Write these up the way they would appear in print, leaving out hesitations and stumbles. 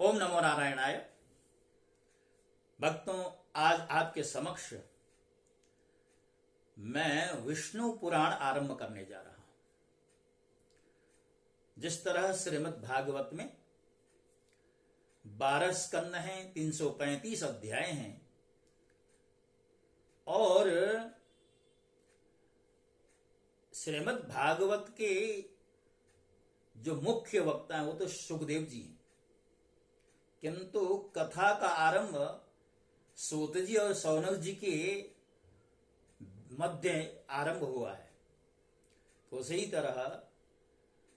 ओम नमो नारायणाय। भक्तों, आज आपके समक्ष मैं विष्णु पुराण आरंभ करने जा रहा हूं। जिस तरह श्रीमद् भागवत में 12 स्कंद हैं, 335 अध्याय हैं और श्रीमद् भागवत के जो मुख्य वक्ता हैं वो तो सुखदेव जी हैं, किंतु कथा का आरंभ सूत जी और सौनक जी के मध्य आरंभ हुआ है। तो उसी तरह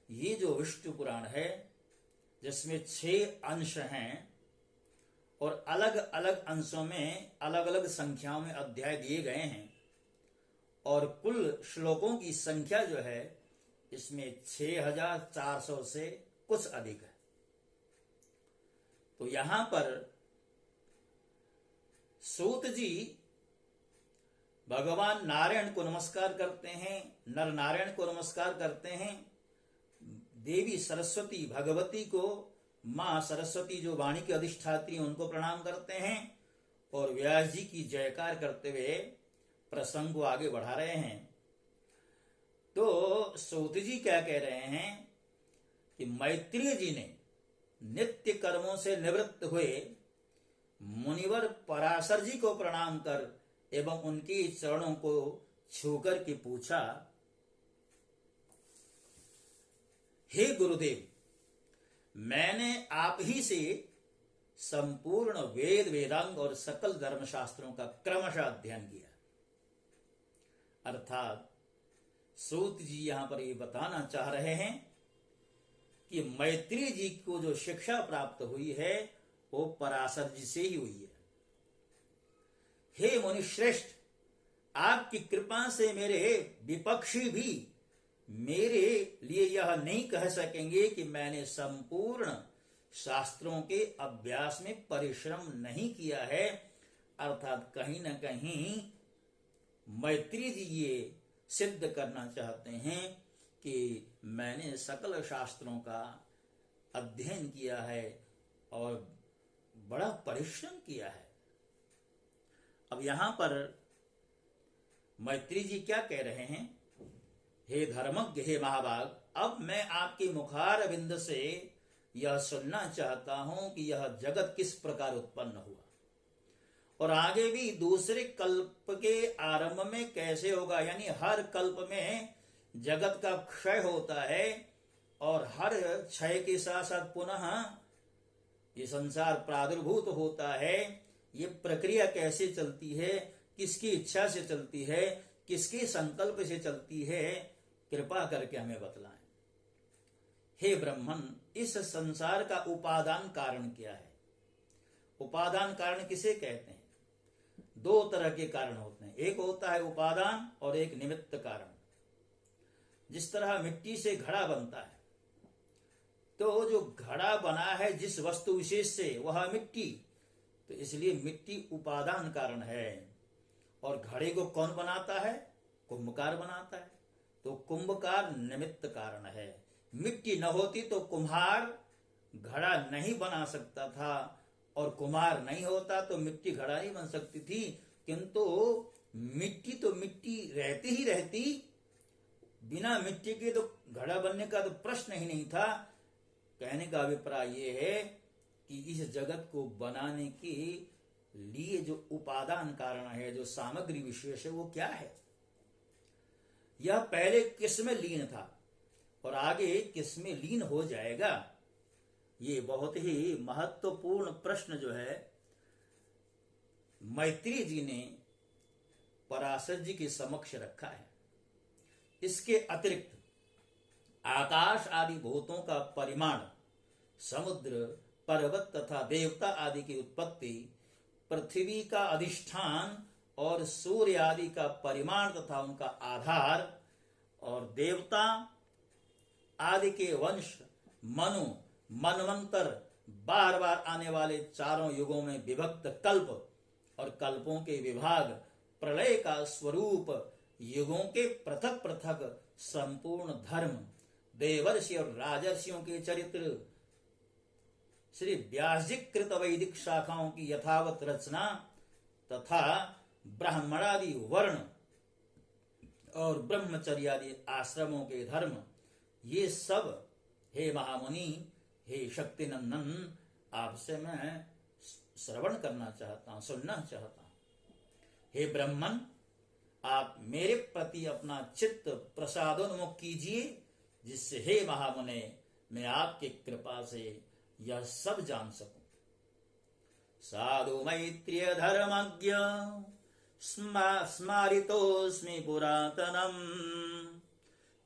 ये जो विष्णु पुराण है, जिसमें 6 अंश हैं और अलग अलग अंशों में अलग अलग संख्याओं में अध्याय दिए गए हैं और कुल श्लोकों की संख्या जो है इसमें 6400 से कुछ अधिक है। तो यहां पर सूत जी भगवान नारायण को नमस्कार करते हैं, नर नारायण को नमस्कार करते हैं, देवी सरस्वती भगवती को, मां सरस्वती जो वाणी की अधिष्ठात्री उनको प्रणाम करते हैं और व्यास जी की जयकार करते हुए प्रसंग को आगे बढ़ा रहे हैं। तो सूत जी क्या कह रहे हैं कि मैत्रेय जी ने नित्य कर्मों से निवृत्त हुए मुनिवर पराशर जी को प्रणाम कर एवं उनके चरणों को छूकर के पूछा, हे गुरुदेव, मैंने आप ही से संपूर्ण वेद वेदांग और सकल धर्मशास्त्रों का क्रमशः अध्ययन किया। अर्थात सूत जी यहां पर ये बताना चाह रहे हैं कि मैत्रेय जी को जो शिक्षा प्राप्त हुई है वो पराशर जी से ही हुई है। हे मुनिश्रेष्ठ, आपकी कृपा से मेरे विपक्षी भी मेरे लिए यह नहीं कह सकेंगे कि मैंने संपूर्ण शास्त्रों के अभ्यास में परिश्रम नहीं किया है। अर्थात कहीं न कहीं मैत्रेय जी ये सिद्ध करना चाहते हैं कि मैंने सकल शास्त्रों का अध्ययन किया है और बड़ा परिश्रम किया है। अब यहां पर मैत्रेय जी क्या कह रहे हैं, हे धर्मज्ञ, हे महाभाग, अब मैं आपके मुखारविंद से यह सुनना चाहता हूं कि यह जगत किस प्रकार उत्पन्न हुआ और आगे भी दूसरे कल्प के आरंभ में कैसे होगा। यानी हर कल्प में जगत का क्षय होता है और हर क्षय के साथ साथ पुनः ये संसार प्रादुर्भूत होता है। ये प्रक्रिया कैसे चलती है, किसकी इच्छा से चलती है, किसके संकल्प से चलती है, कृपा करके हमें बतलाएं। हे ब्रह्मन, इस संसार का उपादान कारण क्या है? उपादान कारण किसे कहते हैं? 2 तरह के कारण होते हैं, एक होता है उपादान और एक निमित्त कारण। जिस तरह मिट्टी से घड़ा बनता है, तो जो घड़ा बना है जिस वस्तु विशेष से वह मिट्टी, तो इसलिए मिट्टी उपादान कारण है। और घड़े को कौन बनाता है? कुंभकार बनाता है, तो कुंभकार निमित्त कारण है। मिट्टी न होती तो कुम्हार घड़ा नहीं बना सकता था और कुम्हार नहीं होता तो मिट्टी घड़ा नहीं बन सकती थी। किंतु मिट्टी तो मिट्टी रहती ही रहती, बिना मिट्टी के तो घड़ा बनने का तो प्रश्न ही नहीं था। कहने का अभिप्राय यह है कि इस जगत को बनाने के लिए जो उपादान कारण है, जो सामग्री विशेष है, वो क्या है? यह पहले किस में लीन था और आगे किस में लीन हो जाएगा? ये बहुत ही महत्वपूर्ण प्रश्न जो है मैत्रेय जी ने पराशर जी के समक्ष रखा है। इसके अतिरिक्त आकाश आदि भूतों का परिमाण, समुद्र, पर्वत तथा देवता आदि की उत्पत्ति, पृथ्वी का अधिष्ठान और सूर्य आदि का परिमाण तथा उनका आधार, और देवता आदि के वंश, मनु, मनवंतर, बार बार आने वाले 4 युगों में विभक्त कल्प और कल्पों के विभाग, प्रलय का स्वरूप, युगों के पृथक पृथक संपूर्ण धर्म, देवर्षि और राजर्षियों के चरित्र, श्री व्यास जी कृत वैदिक शाखाओं की यथावत रचना तथा ब्राह्मणादि वर्ण और ब्रह्मचर्यादि आश्रमों के धर्म, ये सब हे महामुनि, हे शक्ति नंदन, आपसे मैं श्रवण करना चाहता हूं, सुनना चाहता हूं। हे ब्रह्मन, आप मेरे प्रति अपना चित्त प्रसादोन्मुख कीजिए, जिससे हे महामुने मैं आपकी कृपा से यह सब जान सकूं। साधु मैत्रेय धर्मज्ञ स्मारितोऽस्मि पुरातनम्,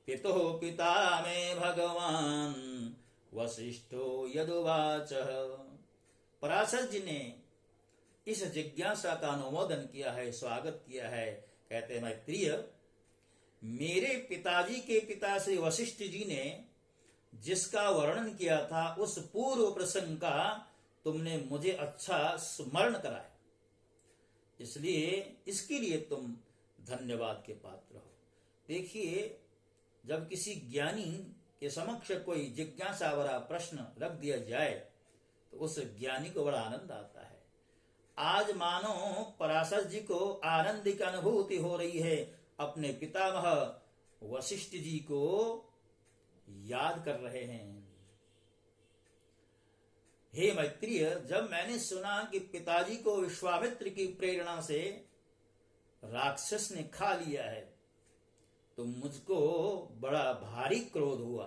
पितुः पिता मे भगवान वसिष्ठो यदुवाच। पराशर जी ने इस जिज्ञासा का अनुमोदन किया है, स्वागत किया है। कहते हैं मैत्रेय, मेरे पिताजी के पिता श्री वशिष्ठ जी ने जिसका वर्णन किया था, उस पूर्व प्रसंग का तुमने मुझे अच्छा स्मरण कराया, इसलिए इसके लिए तुम धन्यवाद के पात्र हो। देखिए, जब किसी ज्ञानी के समक्ष कोई जिज्ञासा भरा प्रश्न रख दिया जाए तो उस ज्ञानी को बड़ा आनंद आता है। आज मानो पराशर जी को आनंद की अनुभूति हो रही है, अपने पितामह वशिष्ठ जी को याद कर रहे हैं। हे मैत्रेय, जब मैंने सुना कि पिताजी को विश्वामित्र की प्रेरणा से राक्षस ने खा लिया है, तो मुझको बड़ा भारी क्रोध हुआ।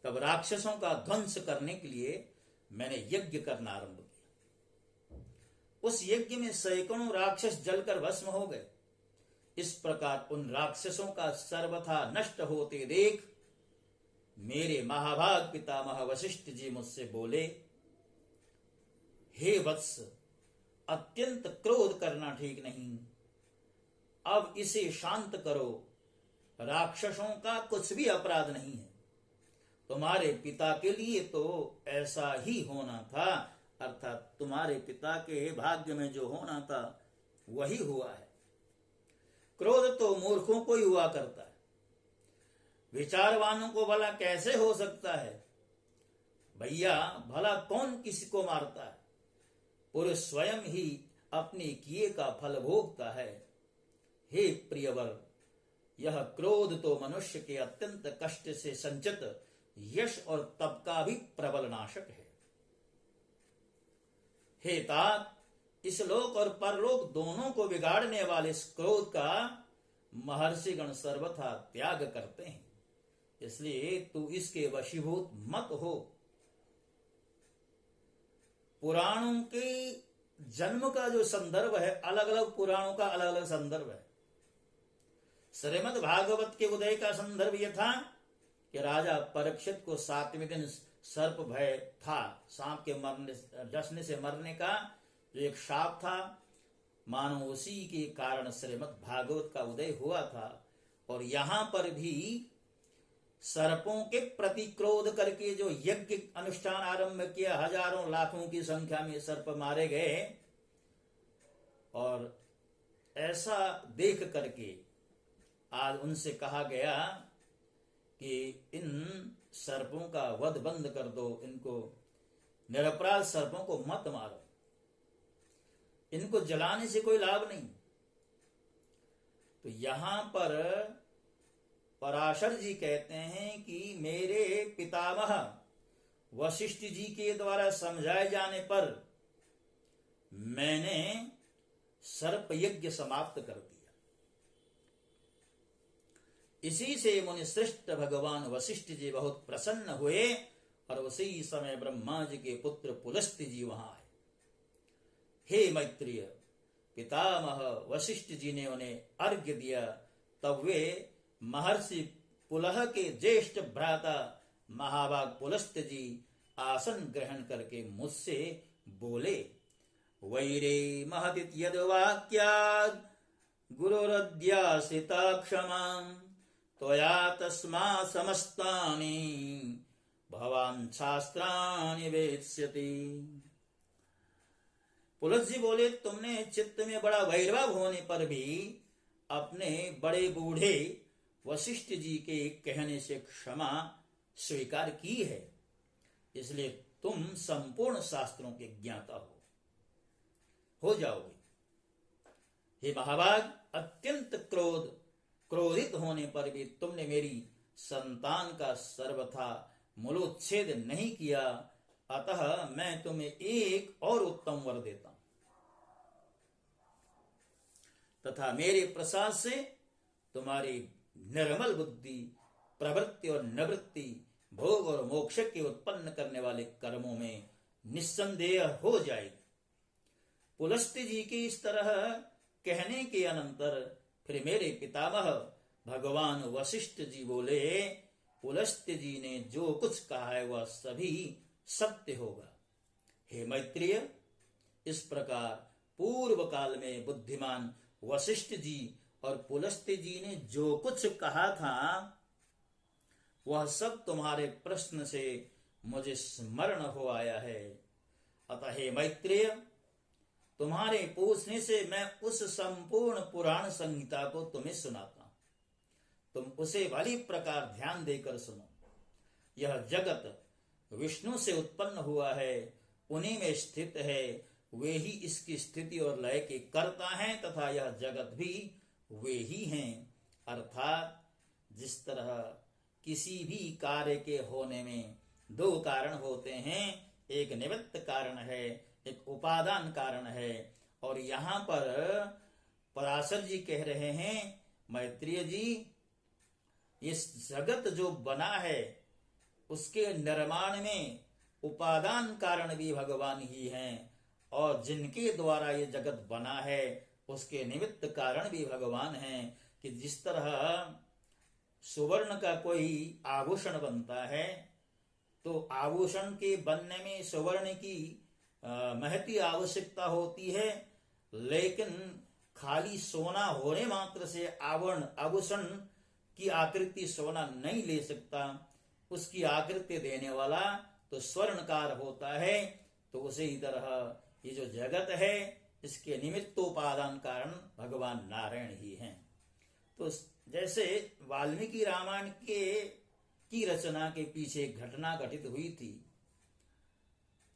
तब राक्षसों का ध्वंस करने के लिए मैंने यज्ञ करना आरंभ किया। उस यज्ञ में सैकड़ों राक्षस जलकर भस्म हो गए। इस प्रकार उन राक्षसों का सर्वथा नष्ट होते देख मेरे महाभाग पितामह वशिष्ठ जी मुझसे बोले, हे वत्स, अत्यंत क्रोध करना ठीक नहीं, अब इसे शांत करो। राक्षसों का कुछ भी अपराध नहीं है, तुम्हारे पिता के लिए तो ऐसा ही होना था, अर्थात तुम्हारे पिता के भाग्य में जो होना था वही हुआ है। क्रोध तो मूर्खों को ही हुआ करता है, विचारवानों को भला कैसे हो सकता है? भैया, भला कौन किसी को मारता है? पुरुष स्वयं ही अपने किए का फल भोगता है। हे प्रियवर, यह क्रोध तो मनुष्य के अत्यंत कष्ट से संचित यश और तप का भी प्रबल नाशक है। हे तात, इस लोक और परलोक दोनों को बिगाड़ने वाले इस क्रोध का महर्षिगण सर्वथा त्याग करते हैं, इसलिए तू इसके वशीभूत मत हो। पुराणों के जन्म का जो संदर्भ है, अलग अलग पुराणों का अलग अलग संदर्भ है। श्रीमद् भागवत के उदय का संदर्भ यह था कि राजा परीक्षित को 7वें दिन सर्प भय था, सांप के डसने से मरने का जो एक शाप था, मानो उसी के कारण श्रीमद् भागवत का उदय हुआ था। और यहां पर भी सर्पों के प्रति क्रोध करके जो यज्ञ अनुष्ठान आरंभ किया, हजारों लाखों की संख्या में सर्प मारे गए, और ऐसा देख करके आज उनसे कहा गया कि इन सर्पों का वध बंद कर दो, इनको निरपराध सर्पों को मत मारो, इनको जलाने से कोई लाभ नहीं। तो यहां पर पराशर जी कहते हैं कि मेरे पितामह वशिष्ठ जी के द्वारा समझाए जाने पर मैंने सर्प यज्ञ समाप्त कर दिया। इसी से मुनि श्रेष्ठ भगवान वशिष्ठ जी बहुत प्रसन्न हुए, और उसी समय ब्रह्मा जी के पुत्र पुलस्त्य जी वहां आए। हे मैत्रेय, पितामह वशिष्ठ जी ने उन्हें अर्घ्य दिया। तब वे महर्षि पुलह के ज्येष्ठ भ्राता महाभाग पुलस्त्य जी आसन ग्रहण करके मुझसे बोले, वैरे महति यद्वाक्याद् गुरुरद्यासिता क्षमा त्वया तस्मा समस्तानि भवान् शास्त्राणि वेत्स्यति। पुलस्त जी बोले, तुमने चित्त में बड़ा वैरभाव होने पर भी अपने बड़े बूढ़े वशिष्ठ जी के कहने से क्षमा स्वीकार की है, इसलिए तुम संपूर्ण शास्त्रों के ज्ञाता हो जाओगे। हे महाभाग, अत्यंत क्रोधित होने पर भी तुमने मेरी संतान का सर्वथा मूलोच्छेद नहीं किया, अतः मैं तुम्हें एक और उत्तम वर देता हूं तथा मेरे प्रसाद से तुम्हारी निर्मल बुद्धि, प्रवृत्ति और निवृत्ति, भोग और मोक्ष के उत्पन्न करने वाले कर्मों में निस्संदेह हो जाएगी। पुलस्त्य जी के इस तरह कहने के अनंतर फिर मेरे पितामह भगवान वशिष्ठ जी बोले, पुलस्त्य जी ने जो कुछ कहा है वह सभी सत्य होगा। हे मैत्रेय, इस प्रकार पूर्व काल में बुद्धिमान वशिष्ठ जी और पुलस्त्य जी ने जो कुछ कहा था वह सब तुम्हारे प्रश्न से मुझे स्मरण हो आया है। अतः हे मैत्रेय, तुम्हारे पूछने से मैं उस संपूर्ण पुराण संहिता को तुम्हें सुनाता हूं। तुम उसे भली प्रकार ध्यान देकर सुनो। यह जगत विष्णु से उत्पन्न हुआ है, उन्हीं में स्थित है, वे ही इसकी स्थिति और लय के कर्ता हैं तथा यह जगत भी वे ही हैं। अर्थात जिस तरह किसी भी कार्य के होने में दो कारण होते हैं, एक निमित्त कारण है, एक उपादान कारण है, और यहाँ पर पराशर जी कह रहे हैं, मैत्रेय जी, इस जगत जो बना है उसके निर्माण में उपादान कारण भी भगवान ही हैं, और जिनके द्वारा ये जगत बना है उसके निमित्त कारण भी भगवान हैं। कि जिस तरह सुवर्ण का कोई आभूषण बनता है तो आभूषण के बनने में सुवर्ण की महती आवश्यकता होती है, लेकिन खाली सोना होने मात्र से आभूषण की आकृति सोना नहीं ले सकता। उसकी आकृति देने वाला तो स्वर्णकार होता है। तो उसी तरह ये जो जगत है इसके निमित्तोपादान कारण भगवान नारायण ही हैं। तो जैसे वाल्मीकि रामायण की रचना के पीछे घटना घटित हुई थी,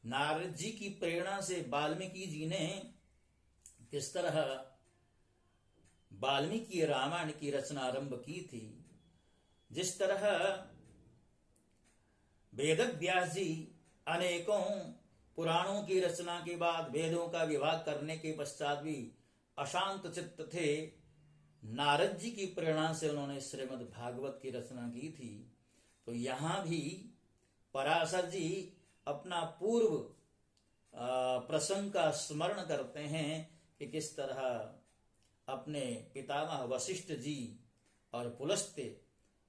नारद जी की प्रेरणा से वाल्मीकि जी ने किस तरह वाल्मीकि रामायण की रचना आरंभ की थी, जिस तरह वेदव्यास जी अनेकों पुराणों की रचना के बाद वेदों का विभाग करने के पश्चात भी अशांत चित्त थे, नारद जी की प्रेरणा से उन्होंने श्रीमद् भागवत की रचना की थी। तो यहाँ भी पराशर जी अपना पूर्व प्रसंग का स्मरण करते हैं कि किस तरह अपने पितामह वशिष्ठ जी और पुलस्त्य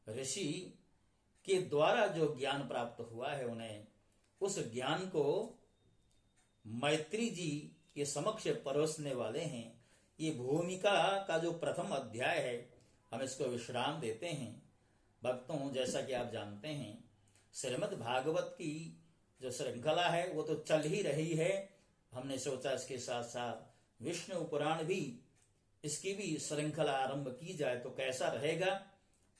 ऋषि के द्वारा जो ज्ञान प्राप्त हुआ है, उन्हें उस ज्ञान को मैत्री जी के समक्ष परोसने वाले हैं। ये भूमिका का जो प्रथम अध्याय है, हम इसको विश्राम देते हैं। भक्तों, जैसा कि आप जानते हैं, श्रीमद् भागवत की जो श्रृंखला है वो तो चल ही रही है। हमने सोचा इसके साथ साथ विष्णु पुराण भी, इसकी भी श्रृंखला आरंभ की जाए तो कैसा रहेगा।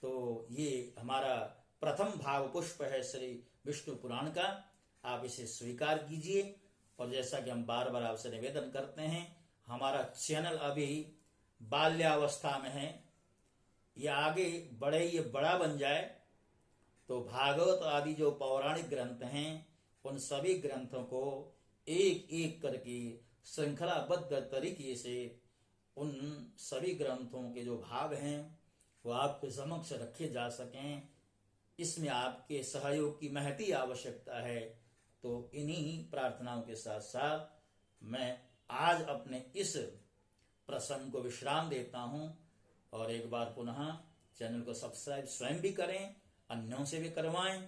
तो ये हमारा प्रथम भाव पुष्प है श्री विष्णु पुराण का, आप इसे स्वीकार कीजिए। और जैसा कि हम बार बार आपसे निवेदन करते हैं, हमारा चैनल अभी बाल्यावस्था में है, ये आगे बढ़े, ये बड़ा बन जाए तो भागवत आदि जो पौराणिक ग्रंथ हैं उन सभी ग्रंथों को एक एक करके श्रृंखलाबद्ध तरीके से उन सभी ग्रंथों के जो भाग हैं वो आपके समक्ष रखे जा सकें। इसमें आपके सहयोग की महती आवश्यकता है। तो इन्हीं प्रार्थनाओं के साथ साथ मैं आज अपने इस प्रसंग को विश्राम देता हूं। और एक बार पुनः चैनल को सब्सक्राइब स्वयं भी करें, अन्यों से भी करवाएं।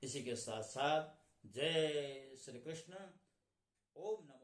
इसी के साथ साथ जय श्री कृष्ण। ओम नमः।